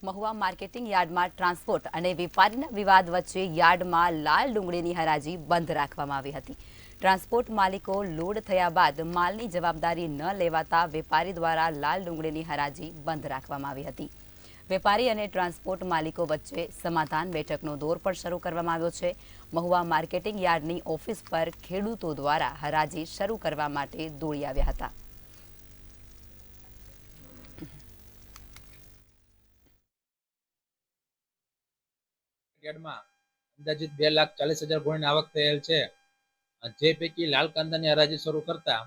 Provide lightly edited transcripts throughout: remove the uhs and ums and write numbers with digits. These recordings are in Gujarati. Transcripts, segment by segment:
મહુવા માર્કેટિંગ યાર્ડમાં ટ્રાન્સપોર્ટ અને વેપારીના વિવાદ વચ્ચે યાર્ડમાં લાલ ડુંગળીની હરાજી બંધ રાખવામાં આવી હતી। ટ્રાન્સપોર્ટ માલિકો લોડ થયા બાદ માલની જવાબદારી ન લેવાતા વેપારી દ્વારા લાલ ડુંગળીની હરાજી બંધ રાખવામાં આવી હતી। વેપારી અને ટ્રાન્સપોર્ટ માલિકો વચ્ચે સમાધાન બેઠકનો દોર પણ શરૂ કરવામાં આવ્યો છે। મહુવા માર્કેટિંગ યાર્ડની ઓફિસ પર ખેડૂતો દ્વારા હરાજી શરૂ કરવા માટે દોડી આવ્યા હતા। યાર્ડમાં અંદાજિત 2,40,000 ગુણની આવક થયેલ છે। જે પૈકી લાલ કાંદાની હરાજી શરૂ કરતા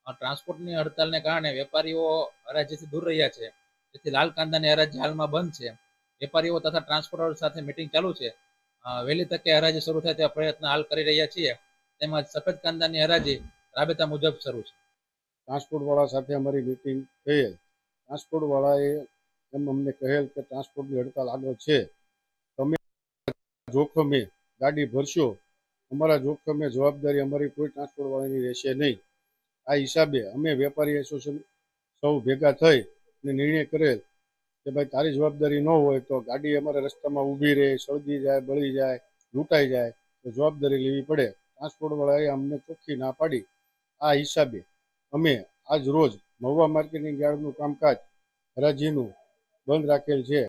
ટ્રાન્સપોર્ટની હડતાલને કારણે વેપારીઓ હરાજીથી દૂર રહ્યા છે, જેથી લાલ કાંદાની હરાજી હાલમાં બંધ છે। વેપારીઓ તથા ટ્રાન્સપોર્ટર સાથે મીટિંગ ચાલુ છે। વહેલી તકે હરાજી શરૂ થાય તેવા પ્રયત્ન હાલ કરી રહ્યા છીએ। તેમજ સફેદ કાંદાની હરાજી રાબેતા મુજબ શરૂ છે। ટ્રાન્સપોર્ટવાળા સાથે અમારી મીટિંગ થયેલ। ટ્રાન્સપોર્ટવાળાએ એમ અમને કહેલ કે ટ્રાન્સપોર્ટની હડતાલ આગળ છે, તમે જોખમે ગાડી ભરશો, અમારા જોખમે જવાબદારી અમારી કોઈ ટ્રાન્સપોર્ટવાળાની રહેશે નહીં। આ હિસાબે અમે વેપારી એસોસિએશન સૌ ભેગા થઈ અને નિર્ણય કરેલ કે ભાઈ તારી જવાબદારી ન હોય તો ગાડી અમારા રસ્તામાં ઊભી રહે, સળગી જાય, બળી જાય, લૂંટાઈ જાય તો જવાબદારી લેવી પડે। ટ્રાન્સપોર્ટવાળાએ અમને ચોખ્ખી ના પાડી। આ હિસાબે અમે આજ રોજ મહુવા માર્કેટિંગ યાર્ડનું કામકાજ હરાજીનું બંધ રાખેલ છે।